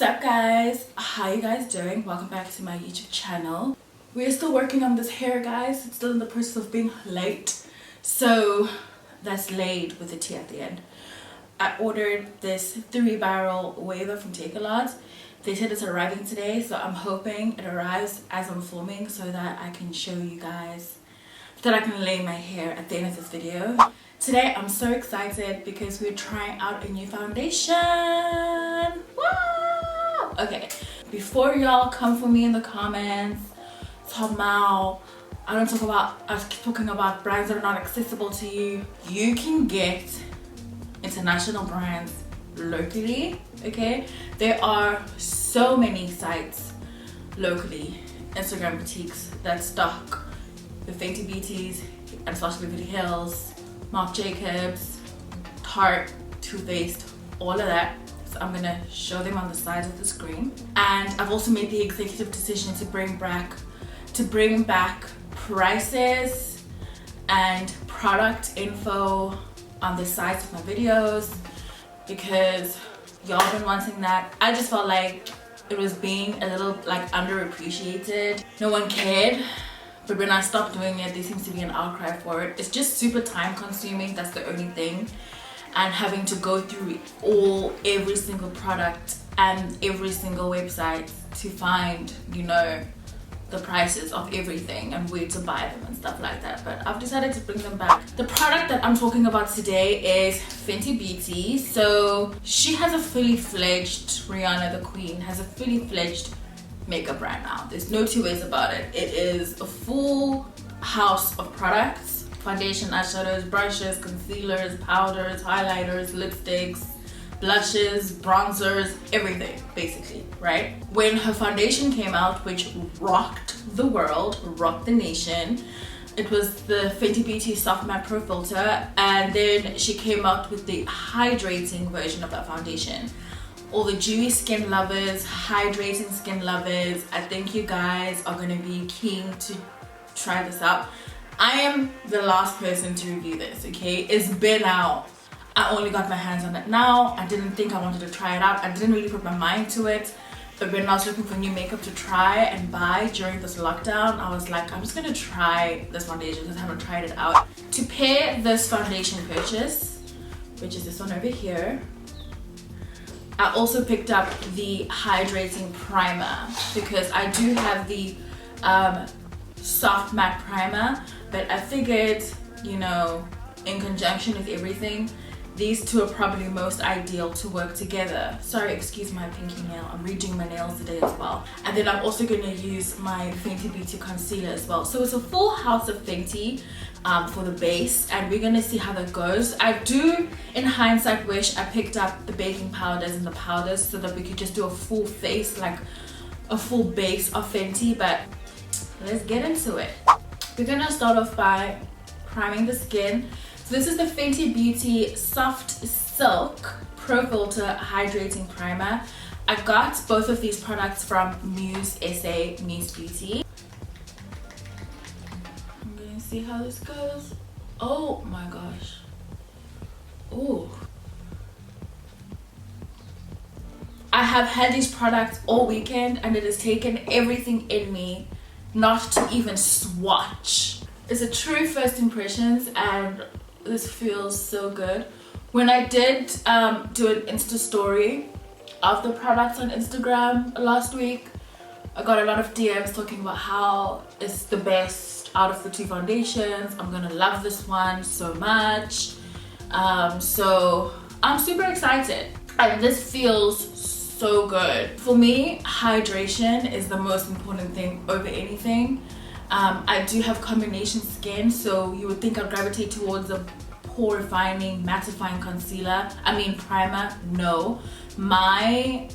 What's up guys, how you guys doing? Welcome back to my YouTube channel. We're still working on this hair guys. It's still in the process of being laid, so that's laid with a T at the end. I ordered this 3-barrel waver from Takealot. They said it's arriving today, so I'm hoping it arrives as I'm filming so that I can show you guys, that I can lay my hair at the end of this video. Today I'm so excited because we're trying out a new foundation. Wow! Okay, before y'all come for me in the comments, somehow I'm talking about brands that are not accessible to you. You can get international brands locally, okay? There are so many sites locally, Instagram boutiques that stock the Fenty Beauties, Anastasia Beverly Hills, Marc Jacobs, Tarte, Too Faced, all of that. So I'm gonna show them on the sides of the screen. And I've also made the executive decision to bring back prices and product info on the sides of my videos because y'all been wanting that. I just felt like it was being a little like underappreciated. No one cared. But when I stopped doing it, there seems to be an outcry for it. It's just super time consuming, that's the only thing. And having to go through every single product and every single website to find, you know, the prices of everything and where to buy them and stuff like that. But I've decided to bring them back. The product that I'm talking about today is Fenty Beauty. So she has a fully fledged, Rihanna the Queen has a fully fledged makeup brand now. There's no two ways about it. It is a full house of products: foundation, eyeshadows, brushes, concealers, powders, highlighters, lipsticks, blushes, bronzers, everything basically, right? When her foundation came out, which rocked the world, rocked the nation, it was the Fenty Beauty Soft Matte Pro Filter, and then she came out with the hydrating version of that foundation. All the dewy skin lovers, hydrating skin lovers, I think you guys are gonna be keen to try this out. I am the last person to review this, okay? It's been out. I only got my hands on it now. I didn't think I wanted to try it out. I didn't really put my mind to it. But when I was looking for new makeup to try and buy during this lockdown, I was like, I'm just gonna try this foundation because I haven't tried it out. To pair this foundation purchase, which is this one over here, I also picked up the Hydrating Primer because I do have the Soft Matte Primer, but I figured, you know, in conjunction with everything, these two are probably most ideal to work together. Sorry, excuse my pinky nail. I'm redoing my nails today as well. And then I'm also going to use my Fenty Beauty concealer as well. So it's a full house of Fenty for the base, and we're going to see how that goes. I do, in hindsight, wish I picked up the baking powders and the powders so that we could just do a full face, like a full base of Fenty, but let's get into it. We're going to start off by priming the skin. So this is the Fenty Beauty Soft Silk Pro Filter Hydrating Primer. I got both of these products from Muse Beauty. I'm gonna see how this goes. Oh my gosh. Oh. I have had these products all weekend and it has taken everything in me not to even swatch. It's a true first impressions and this feels so good. When I did do an Insta story of the products on Instagram last week, I got a lot of DMs talking about how it's the best out of the two foundations. I'm gonna love this one so much. So I'm super excited and this feels so good. For me, hydration is the most important thing over anything. I do have combination skin, so you would think I'd gravitate towards a pore refining, mattifying primer. No, my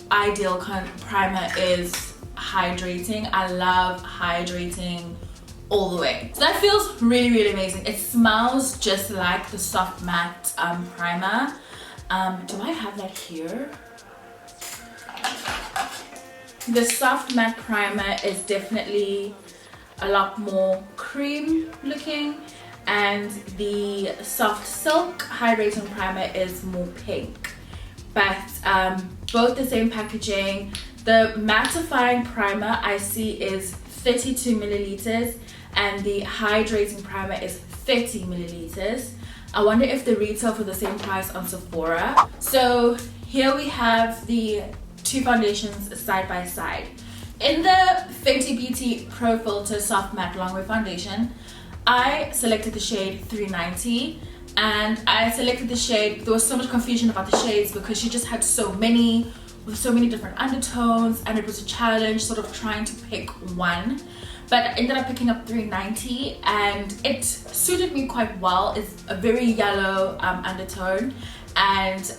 ideal primer is hydrating. I love hydrating all the way. So that feels really, really amazing. It smells just like the Soft Matte primer. Do I have that here? The Soft Matte Primer is definitely a lot more cream looking, and the Soft Silk Hydrating Primer is more pink. But both the same packaging. The mattifying primer I see is 32 milliliters and the hydrating primer is 30 milliliters. I wonder if they retail for the same price on Sephora. So here we have the two foundations side by side. In the Fenty Beauty Pro Filter Soft Matte Longwear Foundation, I selected the shade 390, and I selected the shade, there was so much confusion about the shades because she just had so many, with so many different undertones, and it was a challenge sort of trying to pick one. But I ended up picking up 390 and it suited me quite well. It's a very yellow undertone, and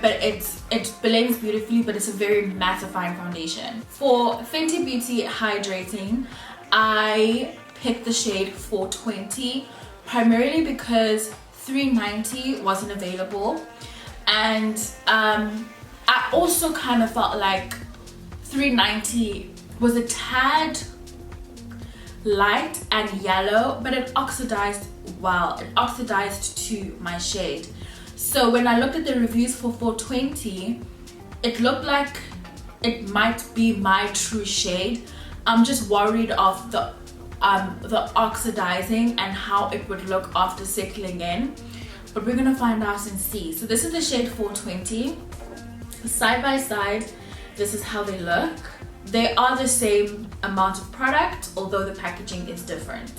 but it blends beautifully, but it's a very mattifying foundation. For Fenty Beauty Hydrating, I picked the shade 420 primarily because 390 wasn't available, and I also kind of felt like 390 was a tad light and yellow, but it oxidized well. It oxidized to my shade. So when I looked at the reviews for 420, it looked like it might be my true shade. I'm just worried of the oxidizing and how it would look after settling in, but we're gonna find out and see. So this is the shade 420. Side by side, this is how they look. They are the same amount of product, although the packaging is different.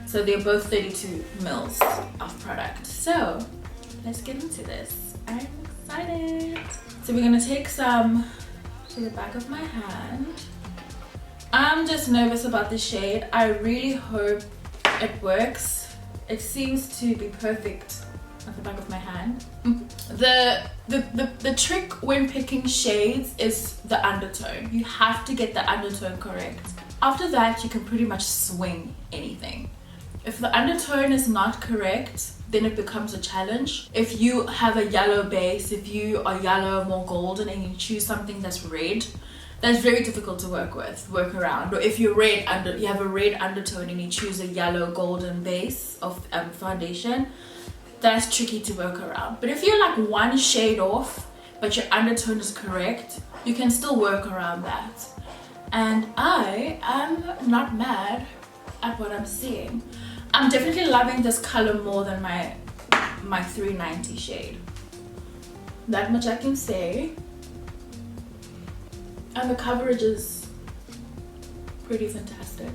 So they're both 32 mils of product. So let's get into this. I'm excited. So we're gonna take some to the back of my hand. I'm just nervous about the shade. I really hope it works. It seems to be perfect at the back of my hand. The trick when picking shades is the undertone. You have to get the undertone correct. After that, you can pretty much swing anything. If the undertone is not correct, then it becomes a challenge. If you have a yellow base, if you are yellow, more golden, and you choose something that's red, that's very difficult to work around. Or if you're red, you have a red undertone and you choose a yellow golden base of foundation, that's tricky to work around. But if you're like one shade off, but your undertone is correct, you can still work around that. And I am not mad at what I'm seeing. I'm definitely loving this color more than my 390 shade. That much I can say. And the coverage is pretty fantastic.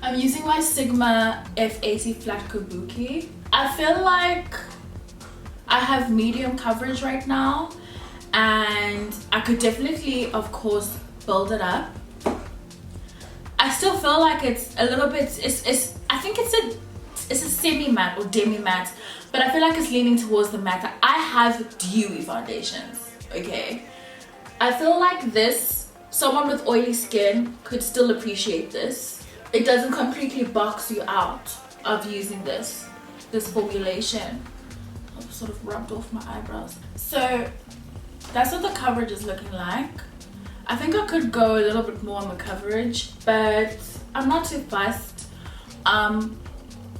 I'm using my Sigma F80 Flat Kabuki. I feel like I have medium coverage right now, and I could definitely, of course, build it up. I still feel like it's a little bit, I think it's a semi-matte or demi-matte, but I feel like it's leaning towards the matte. I have dewy foundations, okay? I feel like this, someone with oily skin could still appreciate this. It doesn't completely box you out of using this formulation. I've sort of rubbed off my eyebrows. So that's what the coverage is looking like. I think I could go a little bit more on the coverage, but I'm not too fussed.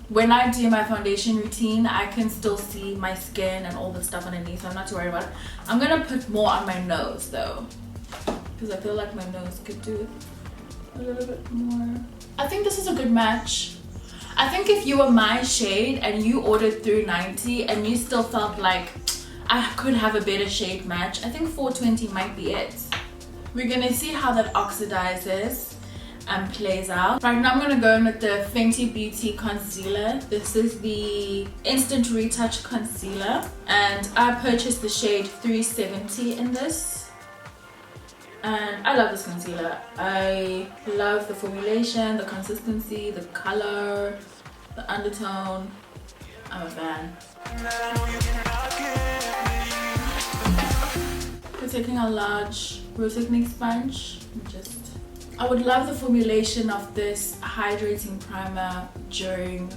When I do my foundation routine, I can still see my skin and all the stuff underneath, so I'm not too worried about it. I'm gonna put more on my nose though, because I feel like my nose could do a little bit more. I think this is a good match. I think if you were my shade and you ordered 390 and you still felt like I could have a better shade match, I think 420 might be it. We're gonna see how that oxidizes and plays out. Right now I'm gonna go in with the Fenty Beauty Concealer. This is the Instant Retouch Concealer, and I purchased the shade 370 in this. And I love this concealer. I love the formulation, the consistency, the color, the undertone. I'm a fan. We're taking a large Rose Technique sponge. I would love the formulation of this hydrating primer during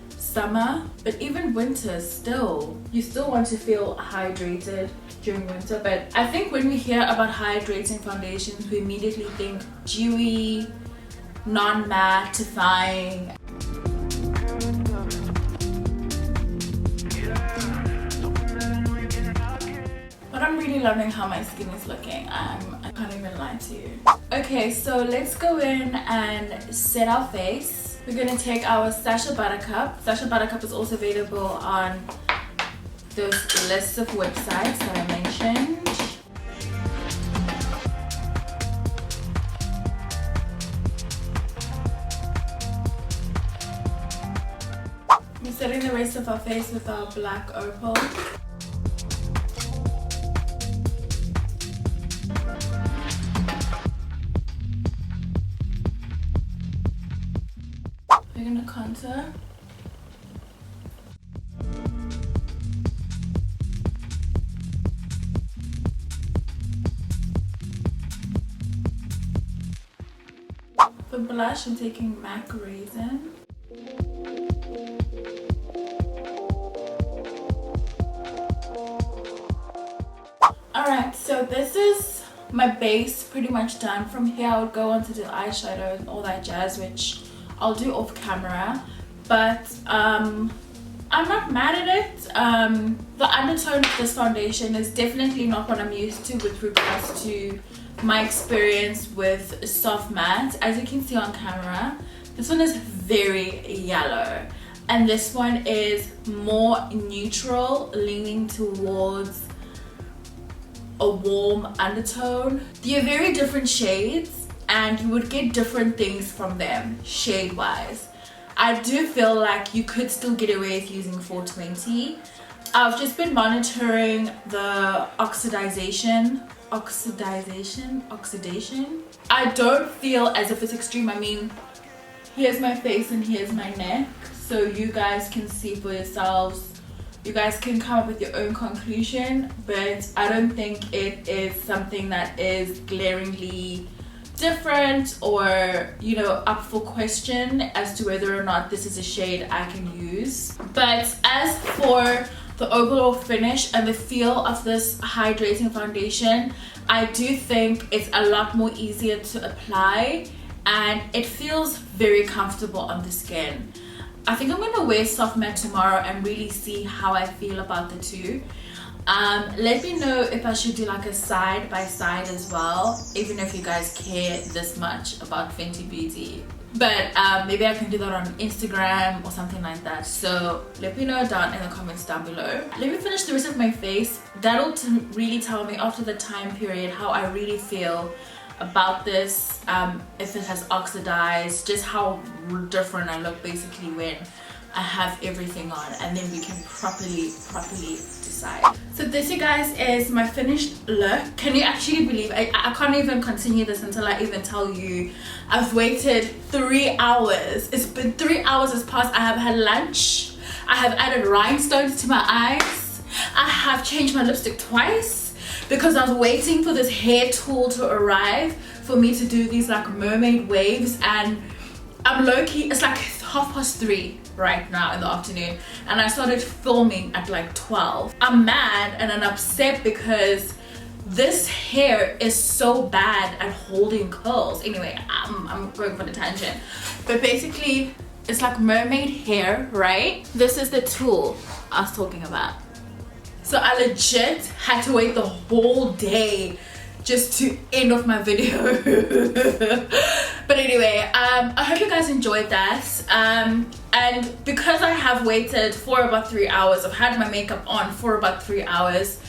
summer, but even winter still. You still want to feel hydrated during winter, but I think when we hear about hydrating foundations, we immediately think dewy, non-mattifying. What I'm really really loving how my skin is looking. I can't even lie to you. Okay, so let's go in and set our face. We're gonna take our Sacha Buttercup. Sacha Buttercup is also available on those lists of websites that I mentioned. We're setting the rest of our face with our black opal. We're gonna contour. For blush, I'm taking MAC Raisin. Alright, so this is my base pretty much done. From here I would go on to the eyeshadow and all that jazz, which I'll do off camera, but I'm not mad at it. The undertone of this foundation is definitely not what I'm used to with regards to my experience with soft matte. As you can see on camera, this one is very yellow and this one is more neutral, leaning towards a warm undertone. They're very different shades and you would get different things from them shade wise. I do feel like you could still get away with using 420. I've just been monitoring the oxidation. I don't feel as if it's extreme. I mean, here's my face and here's my neck, so you guys can see for yourselves. You guys can come up with your own conclusion, but I don't think it is something that is glaringly different or, you know, up for question as to whether or not this is a shade I can use. But as for the overall finish and the feel of this hydrating foundation, I do think it's a lot more easier to apply and it feels very comfortable on the skin. I think I'm gonna wear soft matte tomorrow and really see how I feel about the two. Let me know if I should do like a side by side as well, even if you guys care this much about Fenty Beauty. But maybe I can do that on Instagram or something like that. So let me know down in the comments down below. Let me finish the rest of my face. That'll really tell me after the time period how I really feel about this, if it has oxidized, just how different I look basically when I have everything on, and then we can properly decide. So this, you guys, is my finished look. Can you actually believe I can't even continue this until I even tell you I've waited 3 hours. It's been 3 hours has passed. I have had lunch, I have added rhinestones to my eyes, I have changed my lipstick twice because I was waiting for this hair tool to arrive for me to do these like mermaid waves, and I'm low-key, it's like 3:30 right now in the afternoon and I started filming at like 12. I'm mad and I'm upset because this hair is so bad at holding curls. Anyway, I'm going for the tangent, but basically it's like mermaid hair, right? This is the tool I was talking about. So I legit had to wait the whole day just to end off my video. But anyway, I hope you guys enjoyed that. And because I have waited for about 3 hours, I've had my makeup on for about 3 hours,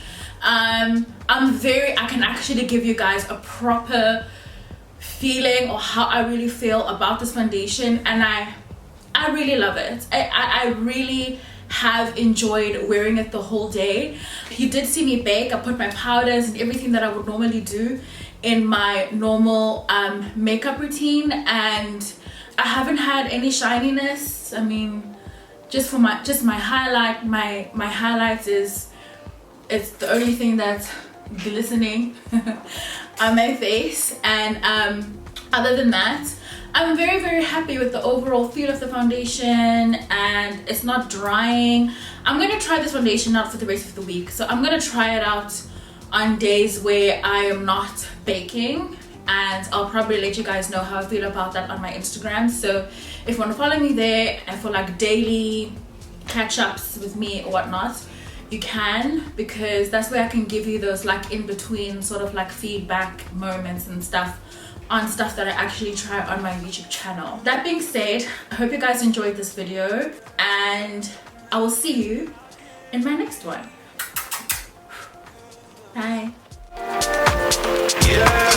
I can actually give you guys a proper feeling or how I really feel about this foundation, and I really love it. I really have enjoyed wearing it the whole day. You did see me bake. I put my powders and everything that I would normally do in my normal makeup routine, and I haven't had any shininess. I mean, just my highlight, my highlights it's the only thing that's glistening on my face, and other than that, I'm very happy with the overall feel of the foundation, and it's not drying. I'm gonna try this foundation out for the rest of the week, so I'm gonna try it out on days where I am not baking, and I'll probably let you guys know how I feel about that on my Instagram. So if you want to follow me there and for like daily catch-ups with me or whatnot, you can, because that's where I can give you those like in between sort of like feedback moments and stuff on stuff that I actually try on my YouTube channel. That being said, I hope you guys enjoyed this video, and I will see you in my next one. Bye. Yeah.